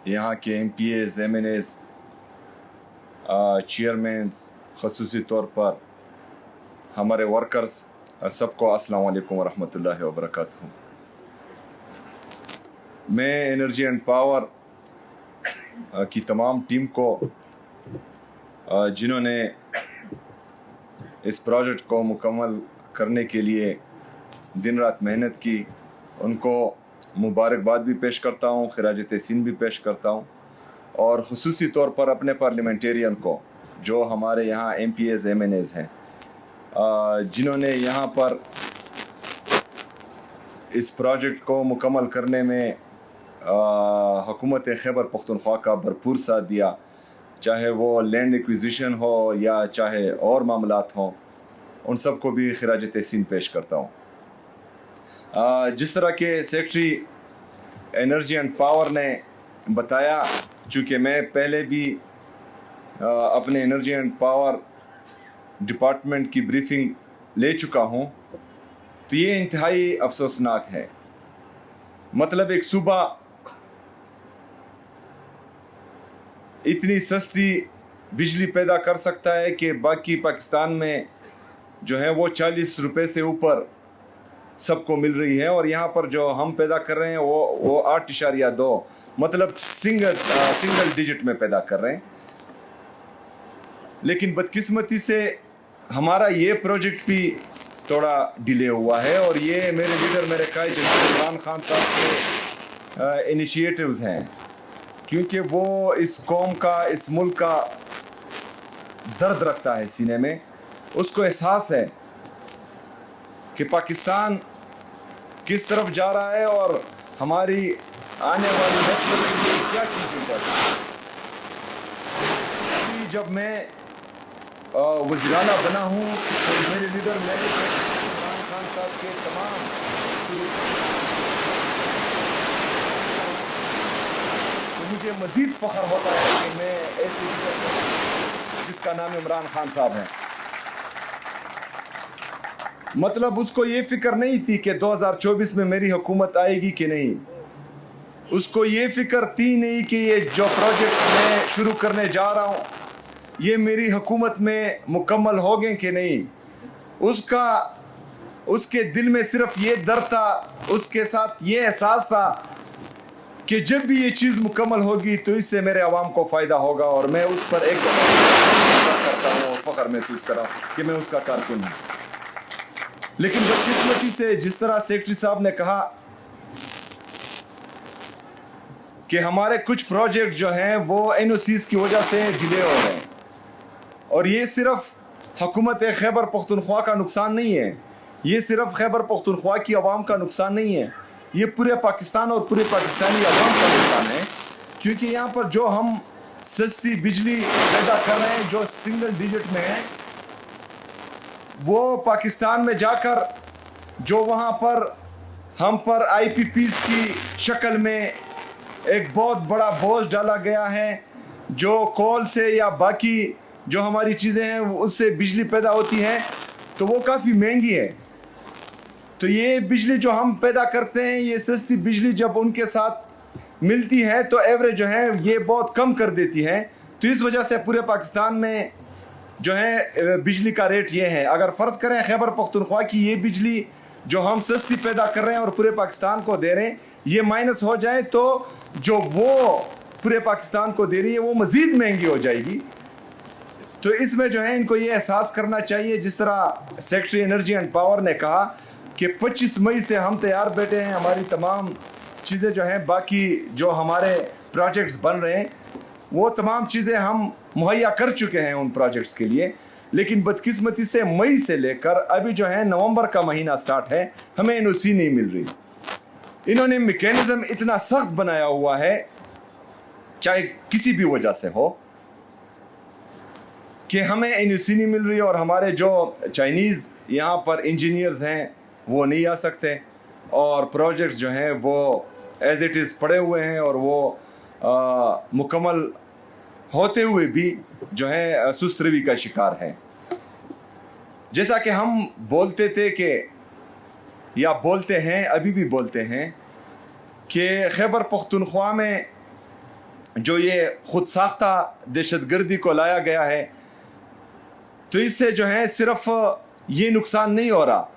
यहाँ के MPAs, MNAs, chairman's, ख़ुसूसी तौर पर हमारे वर्कर्स, सबको अस्सलाम वालेकुम वरहमतुल्लाहि वबरकातुहू। मैं एनर्जी एंड पावर की तमाम टीम को, जिन्होंने इस प्रोजेक्ट को मुकम्मल करने के लिए दिन रात मेहनत की, उनको मुबारकबाद भी पेश करता हूँ, खिराज तहसीन भी पेश करता हूँ। और ख़ुसूसी तौर पर अपने पार्लियामेंटेरियन को, जो हमारे यहाँ MPAs, MNAs हैं, जिन्होंने यहाँ पर इस प्रोजेक्ट को मुकम्मल करने में हुकूमत खैबर पख्तूनख्वा का भरपूर साथ दिया, चाहे वो लैंड एक्विजिशन हो या चाहे और मामलात हों, उन सब को भी खिराज तहसीन पेश करता हूँ। जिस तरह के सेक्रेटरी एनर्जी एंड पावर ने बताया, चूँकि मैं पहले भी अपने एनर्जी एंड पावर डिपार्टमेंट की ब्रीफिंग ले चुका हूँ, तो ये इंतहाई अफसोसनाक है। मतलब एक सूबा इतनी सस्ती बिजली पैदा कर सकता है कि बाकी पाकिस्तान में जो है वो 40 रुपए से ऊपर सबको मिल रही है, और यहाँ पर जो हम पैदा कर रहे हैं वो 8.2, मतलब सिंगल डिजिट में पैदा कर रहे हैं। लेकिन बदकिस्मती से हमारा ये प्रोजेक्ट भी थोड़ा डिले हुआ है, और ये मेरे लीडर, मेरे कायद इमरान खान साहब के इनिशिएटिव्स हैं, क्योंकि वो इस कौम का, इस मुल्क का दर्द रखता है सीने में। उसको एहसास है कि पाकिस्तान किस तरफ जा रहा है और हमारी आने वाली नस्ल के लिए क्या चीज़ें कर रही है। जब मैं वज़ीराना बना हूँ तो मेरे लीडर, मेरे इमरान खान साहब के तमाम, तो मुझे मज़ीद फ़ख्र होता है कि मैं ऐसे लीडर, जिसका नाम इमरान खान साहब है। मतलब उसको ये फिक्र नहीं थी कि 2024 में मेरी हुकूमत आएगी कि नहीं, उसको ये फिक्र थी नहीं कि ये जो प्रोजेक्ट मैं शुरू करने जा रहा हूँ ये मेरी हुकूमत में मुकम्मल हो गए कि नहीं। उसके दिल में सिर्फ ये डर था, उसके साथ ये एहसास था कि जब भी ये चीज़ मुकम्मल होगी तो इससे मेरे आवाम को फ़ायदा होगा, और मैं उस पर एक करता हूँ और फ़ख्र महसूस कर रहा हूँ कि मैं उसका कारकुन हूँ। लेकिन बदकिस्मती से, जिस तरह सेक्रेटरी साहब ने कहा कि हमारे कुछ प्रोजेक्ट जो हैं वो NOCs की वजह से डिले हो रहे हैं, और ये सिर्फ हुकूमत खैबर पख्तूनख्वा का नुकसान नहीं है, ये सिर्फ खैबर पख्तूनख्वा की आवाम का नुकसान नहीं है, ये पूरे पाकिस्तान और पूरे पाकिस्तानी आवाम का नुकसान है। क्योंकि यहाँ पर जो हम सस्ती बिजली पैदा कर रहे हैं, जो सिंगल डिजिट में है, वो पाकिस्तान में जाकर जो वहाँ पर हम पर IPPs की शक्ल में एक बहुत बड़ा बोझ डाला गया है, जो कोल से या बाकी जो हमारी चीज़ें हैं उससे बिजली पैदा होती है, तो वो काफ़ी महंगी है। तो ये बिजली जो हम पैदा करते हैं, ये सस्ती बिजली जब उनके साथ मिलती है तो एवरेज जो है ये बहुत कम कर देती है। तो इस वजह से पूरे पाकिस्तान में जो है बिजली का रेट ये है। अगर फ़र्ज़ करें खैबर पख्तूनख्वा की ये बिजली जो हम सस्ती पैदा कर रहे हैं और पूरे पाकिस्तान को दे रहे हैं, ये माइनस हो जाए तो जो वो पूरे पाकिस्तान को दे रही है वो मज़ीद महंगी हो जाएगी। तो इसमें जो है इनको ये एहसास करना चाहिए, जिस तरह सेक्रेटरी एनर्जी एंड पावर ने कहा कि 25 मई से हम तैयार बैठे हैं, हमारी तमाम चीज़ें जो हैं, बाकी जो हमारे प्रोजेक्ट्स बन रहे हैं वो तमाम चीज़ें हम मुहैया कर चुके हैं उन प्रोजेक्ट्स के लिए। लेकिन बदकिस्मती से मई से लेकर अभी जो है नवंबर का महीना स्टार्ट है, हमें NOC नहीं मिल रही। इन्होंने मैकेनिज्म इतना सख्त बनाया हुआ है, चाहे किसी भी वजह से हो, कि हमें NOC नहीं मिल रही, और हमारे जो चाइनीज़ यहाँ पर इंजीनियर्स हैं वो नहीं आ सकते, और प्रोजेक्ट्स जो हैं वो एज इट इज़ पड़े हुए हैं, और वो मुकम्मल होते हुए भी जो है सुस्त रवी का शिकार है। जैसा कि हम बोलते थे कि, या बोलते हैं, अभी भी बोलते हैं कि खैबर पख्तूनख्वा में जो ये खुद साख्ता दहशतगर्दी को लाया गया है, तो इससे जो है सिर्फ ये नुकसान नहीं हो रहा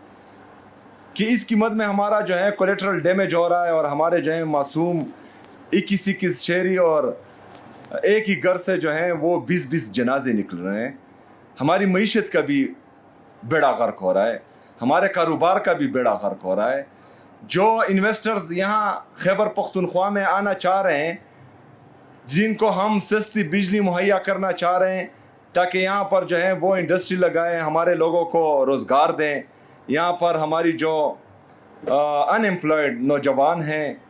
कि इसकी मद में हमारा जो है कोलेटरल डैमेज हो रहा है और हमारे जो है मासूम 21-21 शहरी और एक ही घर से जो है वो 20-20 जनाजे निकल रहे हैं। हमारी मईशत का भी बेड़ा गर्क हो रहा है, हमारे कारोबार का भी बेड़ा गर्क हो रहा है। जो इन्वेस्टर्स यहाँ खैबर पख्तूनख्वा में आना चाह रहे हैं, जिनको हम सस्ती बिजली मुहैया करना चाह रहे हैं ताकि यहाँ पर जो है वो इंडस्ट्री लगाएं, हमारे लोगों को रोज़गार दें, यहाँ पर हमारी जो अनएम्प्लॉयड नौजवान हैं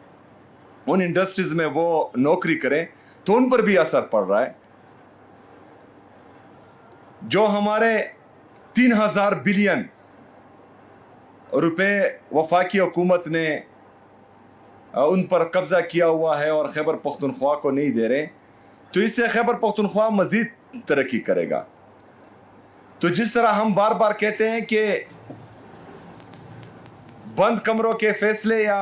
उन इंडस्ट्रीज़ में वो नौकरी करें, तो उन पर भी असर पड़ रहा है। जो हमारे 3000 बिलियन रुपए वफाकी हुकूमत ने उन पर कब्जा किया हुआ है और खैबर पख्तूनख्वा को नहीं दे रहे, तो इससे खैबर पख्तूनख्वा मजीद तरक्की करेगा। तो जिस तरह हम बार बार कहते हैं कि बंद कमरों के फैसले या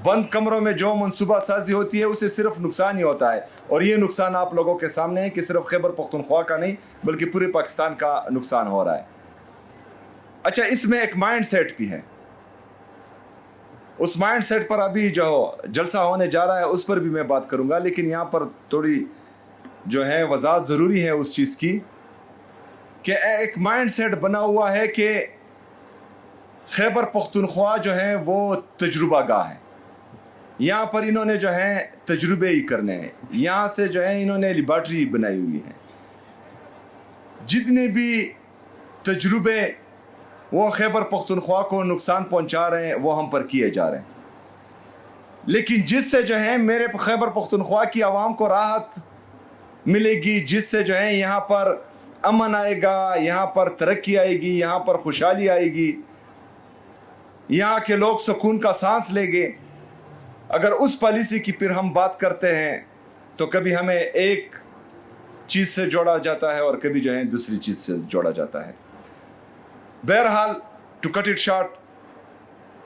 बंद कमरों में जो मनसूबा साजी होती है उससे सिर्फ नुकसान ही होता है, और ये नुकसान आप लोगों के सामने है कि सिर्फ खैबर पख्तूनख्वा का नहीं बल्कि पूरे पाकिस्तान का नुकसान हो रहा है। अच्छा, इसमें एक माइंड सेट भी है, उस माइंड सेट पर अभी जो जलसा होने जा रहा है उस पर भी मैं बात करूंगा, लेकिन यहाँ पर थोड़ी जो है वजाहत ज़रूरी है उस चीज़ की कि एक माइंड सेट बना हुआ है कि खैबर पख्तूनख्वा जो है वो तजुर्बा गाह है, यहाँ पर इन्होंने जो है तजुर्बे ही करने हैं, यहाँ से जो है इन्होंने लेबॉर्ट्री बनाई हुई है। जितने भी तजुर्बे वो खैबर पख्तूनख्वा को नुकसान पहुंचा रहे हैं वो हम पर किए जा रहे हैं, लेकिन जिससे जो है मेरे खैबर पख्तूनख्वा की आवाम को राहत मिलेगी, जिससे जो है यहाँ पर अमन आएगा, यहाँ पर तरक्की आएगी, यहाँ पर खुशहाली आएगी, यहाँ के लोग सुकून का सांस लेंगे। अगर उस पॉलिसी की फिर हम बात करते हैं तो कभी हमें एक चीज़ से जोड़ा जाता है और कभी जो है दूसरी चीज़ से जोड़ा जाता है। बहरहाल, टू कट इट शॉर्ट,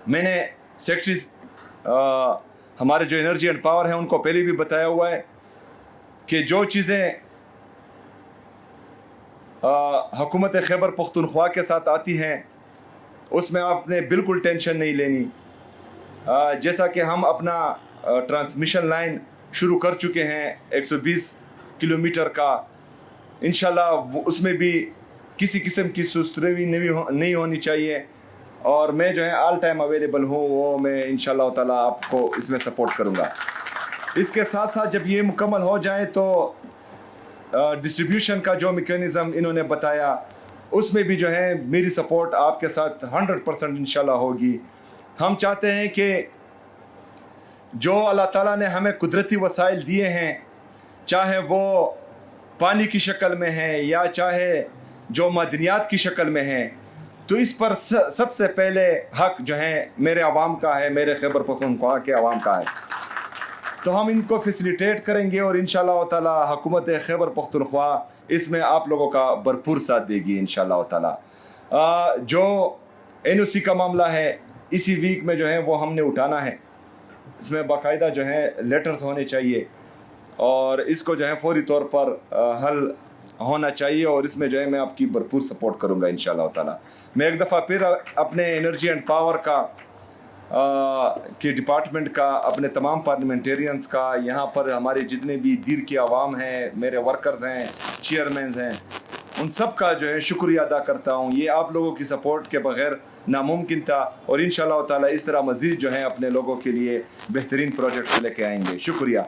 मैंने सेक्रेटरीज हमारे जो एनर्जी एंड पावर है उनको पहले भी बताया हुआ है कि जो चीज़ें हुकूमत खैबर पख्तूनख्वा के साथ आती हैं उसमें आपने बिल्कुल टेंशन नहीं लेनी। जैसा कि हम अपना ट्रांसमिशन लाइन शुरू कर चुके हैं 120 किलोमीटर का, इंशाल्लाह उसमें भी किसी किस्म की सुस्तरवी नहीं होनी चाहिए, और मैं जो है ऑल टाइम अवेलेबल हूँ, वो मैं इंशाल्लाह ताला आपको इसमें सपोर्ट करूँगा। इसके साथ साथ जब ये मुकम्मल हो जाए तो डिस्ट्रीब्यूशन का जो मैकेनिज़्म इन्होंने बताया उसमें भी जो है मेरी सपोर्ट आपके साथ 100% इंशाल्लाह होगी। हम चाहते हैं कि जो अल्लाह ताला ने हमें कुदरती वसाइल दिए हैं, चाहे वो पानी की शक्ल में है या चाहे जो मदनियात की शक्ल में है, तो इस पर सबसे पहले हक जो है मेरे आवाम का है, मेरे खैबर पख्तूनख्वा के आवाम का है। तो हम इनको फैसिलिटेट करेंगे और इंशाल्लाह ताला हुकूमत खैबर पख्तूनख्वा इसमें आप लोगों का भरपूर साथ देगी इंशाल्लाह ताला। जो NOC का मामला है इसी वीक में जो है वो हमने उठाना है, इसमें बाकायदा जो है लेटर्स होने चाहिए और इसको जो है फौरी तौर पर हल होना चाहिए, और इसमें जो है मैं आपकी भरपूर सपोर्ट करूंगा इंशाल्लाह ताला। मैं एक दफ़ा फिर अपने एनर्जी एंड पावर का के डिपार्टमेंट का, अपने तमाम पार्लियामेंटेरियंस का, यहाँ पर हमारे जितने भी दीर की आवाम हैं, मेरे वर्कर्स हैं, चेयरमैन हैं, उन सब का जो है शुक्रिया अदा करता हूँ। ये आप लोगों की सपोर्ट के बगैर नामुमकिन था, और इंशाल्लाह ताला इस तरह मज़ीद जो है अपने लोगों के लिए बेहतरीन प्रोजेक्ट्स लेके आएंगे। शुक्रिया।